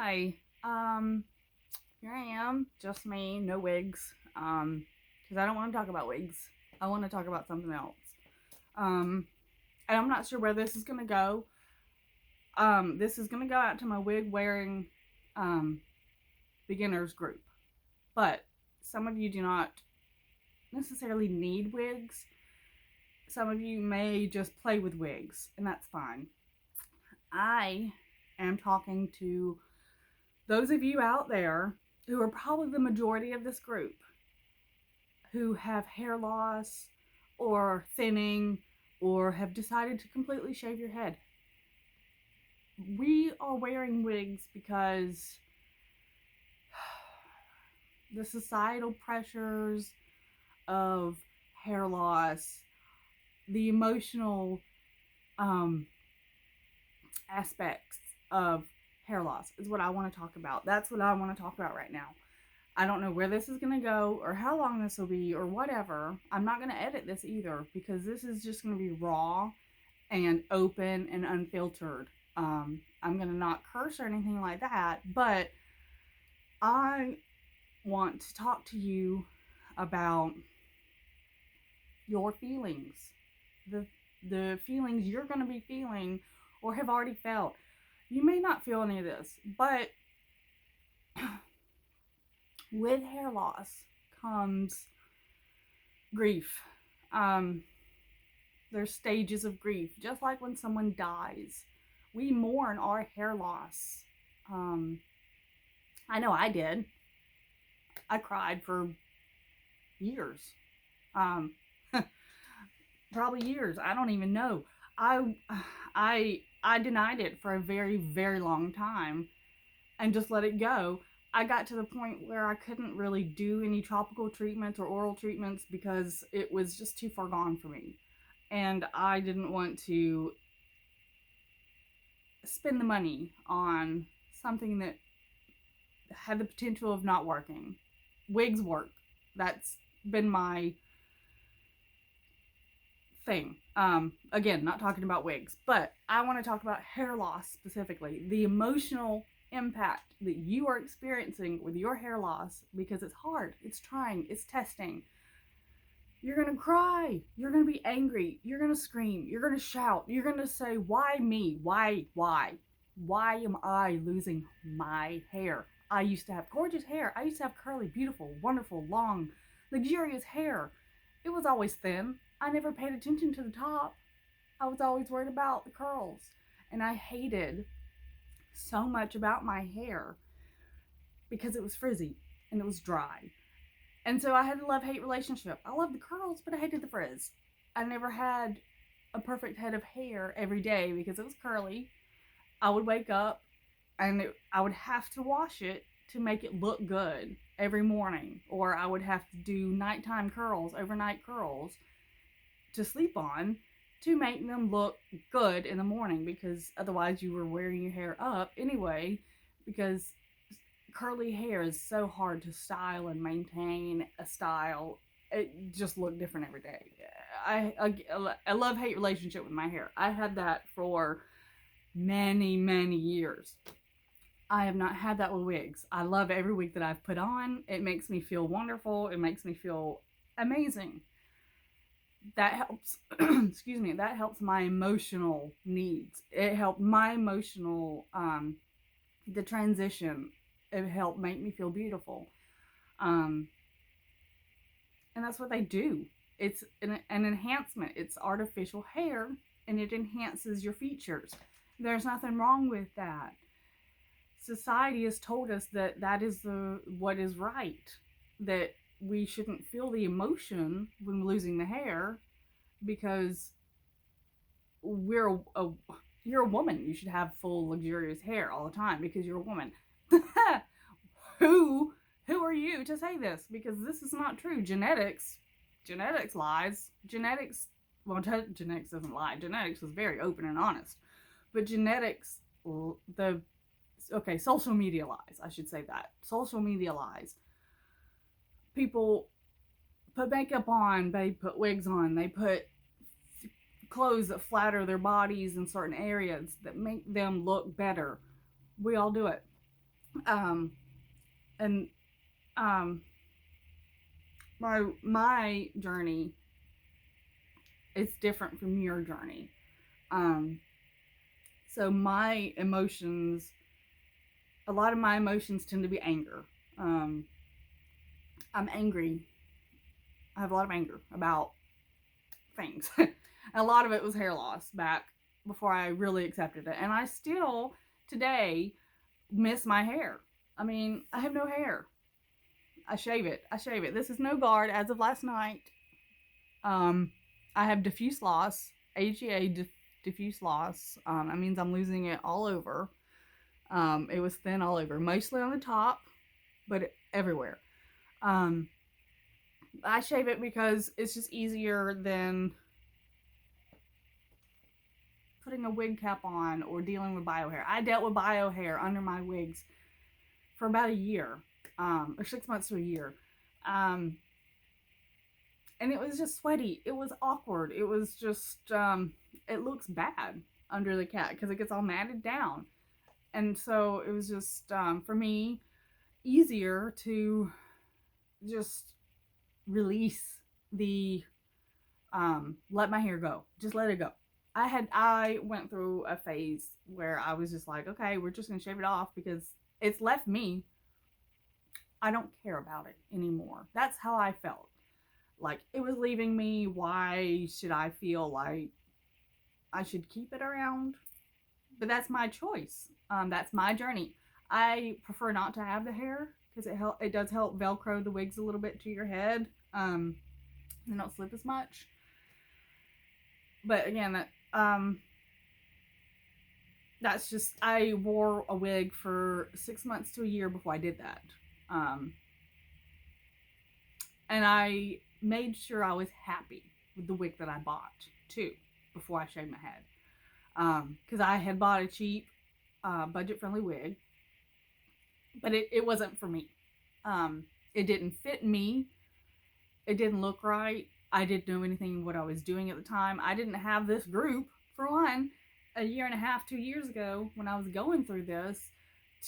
Hi. Here I am, just me, no wigs. Because I don't want to talk about wigs. I want to talk about something else. And I'm not sure where this is gonna go. This is gonna go out to my wig wearing beginners group. But some of you do not necessarily need wigs. Some of you may just play with wigs, and that's fine. I am talking to those of you out there who are probably the majority of this group who have hair loss or thinning or have decided to completely shave your head. We are wearing wigs because the societal pressures of hair loss, the emotional aspects of hair loss is what I want to talk about. That's what I want to talk about right now. I don't know where this is going to go or how long this will be or whatever. I'm not going to edit this either because this is just going to be raw and open and unfiltered. I'm going to not curse or anything like that, but I want to talk to you about your feelings, the feelings you're going to be feeling or have already felt. You may not feel any of this, but with hair loss comes grief. There's stages of grief, just like when someone dies. We mourn our hair loss. I know I did. I cried for years. Probably years. I don't even know. I denied it for a very, very long time and just let it go. I got to the point where I couldn't really do any tropical treatments or oral treatments because it was just too far gone for me. And I didn't want to spend the money on something that had the potential of not working. Wigs work. That's been my thing. Again, not talking about wigs, but I want to talk about hair loss specifically. The emotional impact that you are experiencing with your hair loss, because it's hard, it's trying, it's testing. You're going to cry, you're going to be angry, you're going to scream, you're going to shout, you're going to say, why me? Why am I losing my hair? I used to have gorgeous hair. I used to have curly, beautiful, wonderful, long, luxurious hair. It was always thin. I never paid attention to the top. I was always worried about the curls. And I hated so much about my hair because it was frizzy and it was dry. And so I had a love-hate relationship. I loved the curls, but I hated the frizz. I never had a perfect head of hair every day because it was curly. I would wake up and I would have to wash it to make it look good every morning. Or I would have to do nighttime curls, overnight curls to sleep on to make them look good in the morning, because otherwise you were wearing your hair up anyway, because curly hair is so hard to style and maintain a style. It just looked different every day. I love-hate relationship with my hair. I had that for many, many years. I have not had that with wigs. I love every wig that I've put on. It makes me feel wonderful. It makes me feel amazing. That helps, excuse me, that helps my emotional needs. It helped my emotional, the transition. It helped make me feel beautiful. And that's what they do. It's an enhancement. It's artificial hair, and it enhances your features. There's nothing wrong with that. Society has told us that that is what is right, that we shouldn't feel the emotion when losing the hair because you're a woman. You should have full luxurious hair all the time because you're a woman. Who are you to say this? Because this is not true. Genetics lies. Genetics doesn't lie. Genetics is very open and honest. But genetics, social media lies. I should say that. Social media lies. People put makeup on, they put wigs on, they put clothes that flatter their bodies in certain areas that make them look better. We all do it. Um, and um, my journey is different from your journey. Um, so my emotions, a lot of my emotions tend to be anger. Um, I'm angry. I have a lot of anger about things. A lot of it was hair loss back before I really accepted it. And I still today miss my hair. I mean, I have no hair. I shave it. I shave it. This is no guard as of last night. Um, I have diffuse loss, diffuse loss. That means I'm losing it all over. It was thin all over, mostly on the top, but everywhere. Um, I shave it because it's just easier than putting a wig cap on or dealing with bio hair. I dealt with bio hair under my wigs for about a year, or 6 months to a year. Um, and it was just sweaty. It was awkward. It was just, it looks bad under the cap because it gets all matted down. And so it was just, for me, easier to just release the, let my hair go. Just let it go. I went through a phase where I was just like, okay, we're just gonna shave it off because it's left me. I don't care about it anymore. That's how I felt. Like it was leaving me. Why should I feel like I should keep it around? But that's my choice. That's my journey. I prefer not to have the hair because it does help velcro the wigs a little bit to your head. They don't slip as much. But again, that's just, I wore a wig for 6 months to a year before I did that. And I made sure I was happy with the wig that I bought too before I shaved my head. Because I had bought a cheap, budget friendly wig, but it wasn't for me. It didn't fit me. It didn't look right. I didn't know anything what I was doing at the time. I didn't have this group, for one, a year and a half, 2 years ago when I was going through this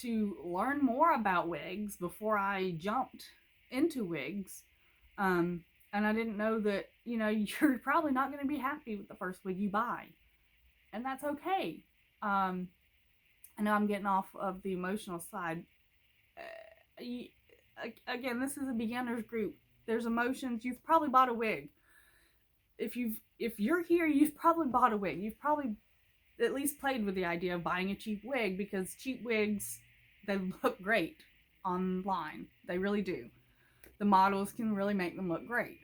to learn more about wigs before I jumped into wigs. And I didn't know that, you're probably not going to be happy with the first wig you buy. And that's okay. I know I'm getting off of the emotional side. Again, this is a beginner's group. There's emotions. You've probably bought a wig. If you're here, you've probably bought a wig. You've probably at least played with the idea of buying a cheap wig because cheap wigs, they look great online. They really do. The models can really make them look great.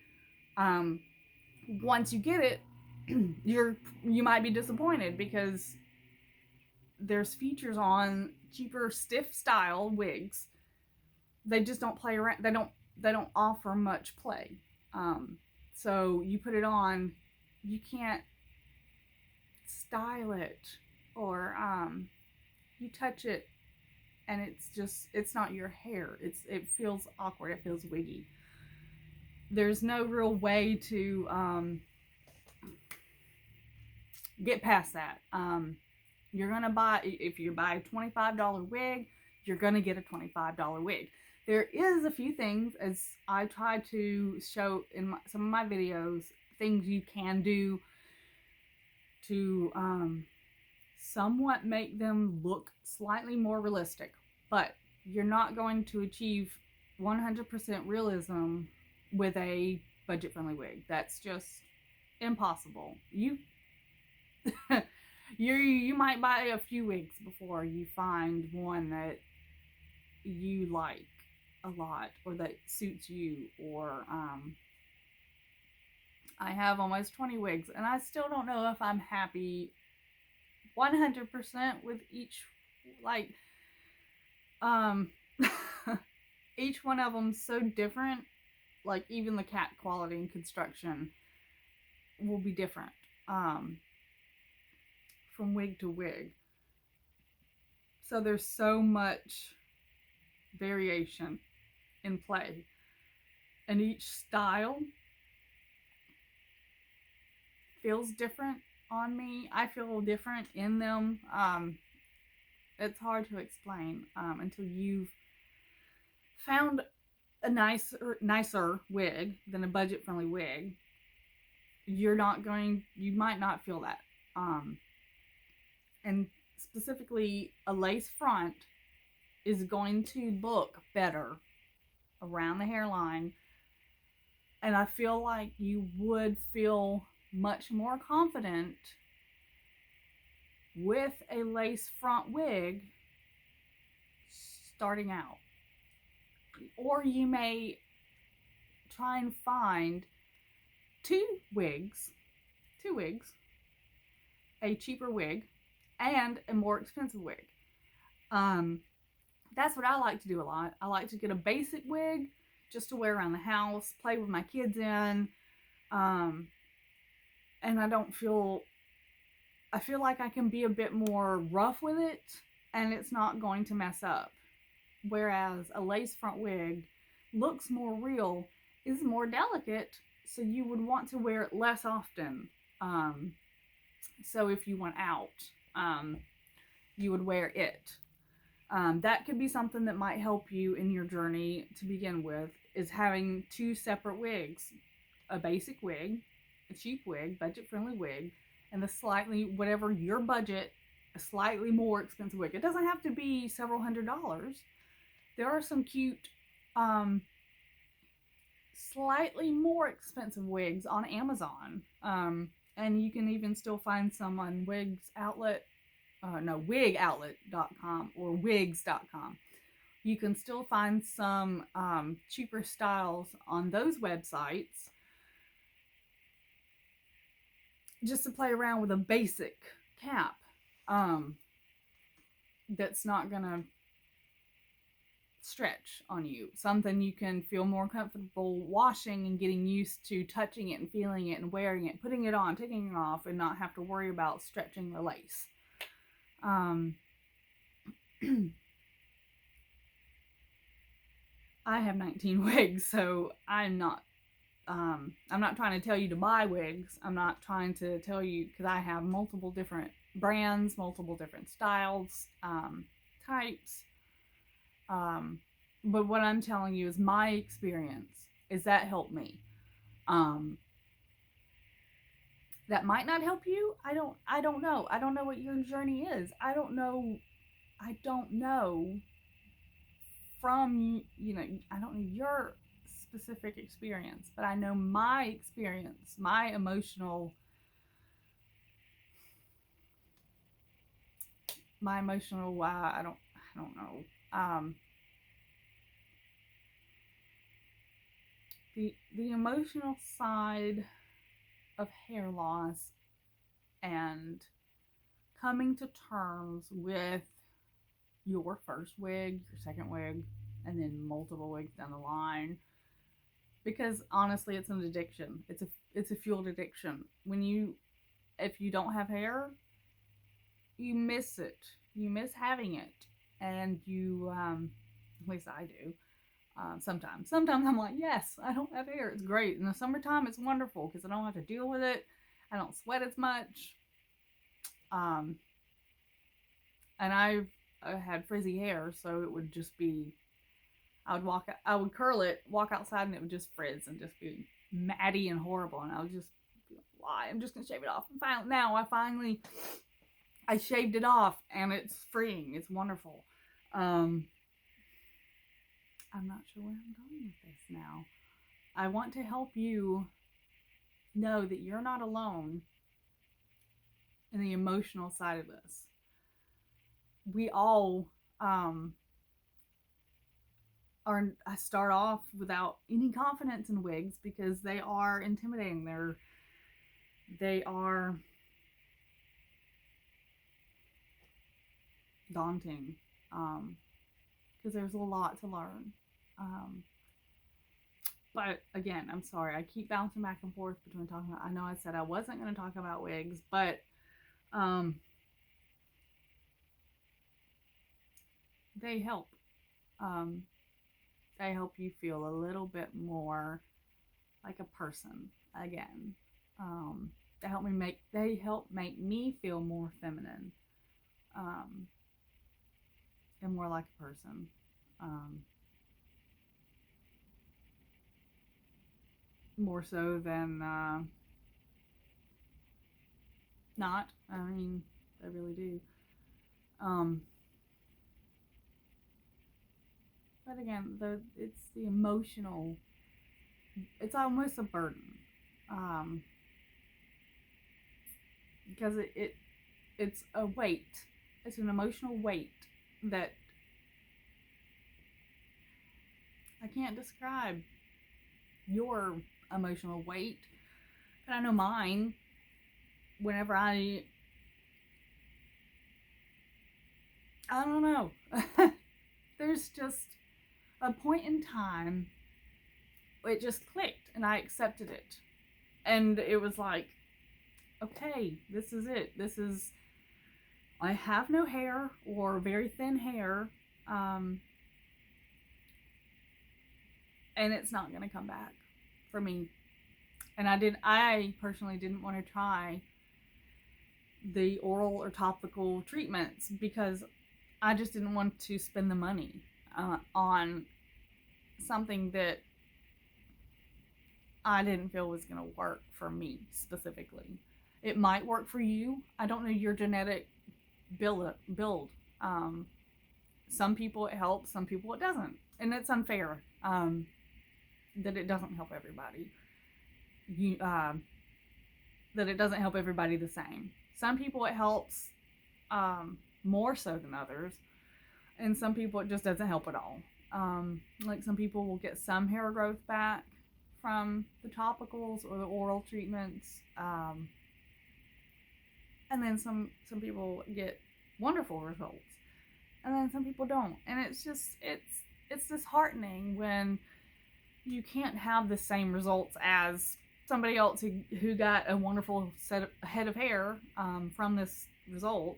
Once you get it, you might be disappointed because there's features on cheaper stiff style wigs. They just don't play around. They don't offer much play. So you put it on, you can't style it, or you touch it and it's not your hair. It feels awkward. It feels wiggy. There's no real way to get past that. You're gonna buy, if you buy a $25 wig, you're gonna get a $25 wig. There is a few things, as I try to show in some of my videos, things you can do to somewhat make them look slightly more realistic. But you're not going to achieve 100% realism with a budget-friendly wig. That's just impossible. You might buy a few wigs before you find one that you like a lot or that suits you. Or I have almost 20 wigs and I still don't know if I'm happy 100% with each, like, each one of them so different. Like even the cat quality and construction will be different from wig to wig. So there's so much variation in play, and each style feels different on me. I feel different in them. It's hard to explain until you've found a nicer wig than a budget-friendly wig. You might not feel that. And specifically, a lace front is going to look better around the hairline. And I feel like you would feel much more confident with a lace front wig starting out. Or you may try and find two wigs, a cheaper wig and a more expensive wig. That's what I like to do a lot. I like to get a basic wig just to wear around the house, play with my kids in, and I feel like I can be a bit more rough with it and it's not going to mess up. Whereas a lace front wig looks more real, is more delicate, so you would want to wear it less often. So if you went out, you would wear it. That could be something that might help you in your journey to begin with, is having two separate wigs. A basic wig, a cheap wig, budget-friendly wig, and whatever your budget, a slightly more expensive wig. It doesn't have to be several $100s. There are some cute, slightly more expensive wigs on Amazon. And you can even still find some on wigoutlet.com or wigs.com. You can still find some cheaper styles on those websites just to play around with a basic cap that's not gonna stretch on you. Something you can feel more comfortable washing and getting used to touching it and feeling it and wearing it, putting it on, taking it off, and not have to worry about stretching the lace. I have 19 wigs, so I'm not trying to tell you to buy wigs. I'm not trying to tell you, because I have multiple different brands, multiple different styles, types. But what I'm telling you is my experience, is that helped me. That might not help you. I don't know. I don't know what your journey is. I don't know from, I don't know your specific experience, but I know my experience, my emotional, I don't know. The emotional side of hair loss and coming to terms with your first wig, your second wig, and then multiple wigs down the line. Because honestly, it's an addiction. It's a fueled addiction. If you don't have hair, you miss it. You miss having it, and you, at least I do. Sometimes I'm like, yes, I don't have hair. It's great. In the summertime, it's wonderful because I don't have to deal with it. I don't sweat as much. And I had frizzy hair, so it would just be, I would curl it, walk outside, and it would just frizz and just be matty and horrible. And I would just be like, why? I'm just gonna shave it off. And I shaved it off, and it's freeing. It's wonderful. I'm not sure where I'm going with this now. I want to help you know that you're not alone in the emotional side of this. We all I start off without any confidence in wigs because they are intimidating. They are daunting because there's a lot to learn. But again, I'm sorry, I keep bouncing back and forth between talking about, I know I said I wasn't going to talk about wigs, but they help. They help you feel a little bit more like a person again. They help make me feel more feminine. and more like a person. More so than not. I mean, I really do. Um, but again, it's the emotional. It's almost a burden, um, because it's a weight. It's an emotional weight that I can't describe your emotional weight, but I know mine. Whenever I don't know. There's just a point in time it just clicked and I accepted it. And it was like, okay, this is it. I have no hair or very thin hair. Um, and it's not going to come back for me. And I personally didn't want to try the oral or topical treatments because I just didn't want to spend the money on something that I didn't feel was going to work for me specifically. It might work for you. I don't know your genetic build. Some people it helps, some people it doesn't, and it's unfair that it doesn't help everybody. That it doesn't help everybody the same. Some people it helps more so than others, and some people it just doesn't help at all. Like some people will get some hair growth back from the topicals or the oral treatments, and then some people get wonderful results, and then some people don't, and it's disheartening when you can't have the same results as somebody else who got a wonderful head of hair from this result.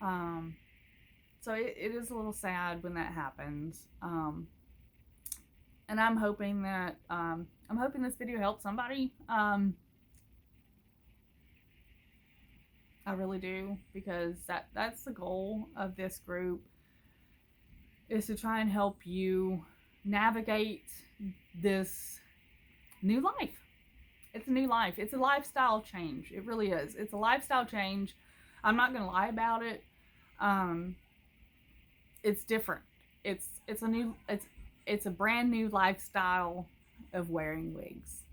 So it is a little sad when that happens. And I'm hoping that I'm hoping this video helps somebody. I really do, because that's the goal of this group, is to try and help you navigate this new life. It's a new life. It's a lifestyle change. It really is. It's a lifestyle change. I'm not gonna lie about it. It's different. It's a brand new lifestyle of wearing wigs.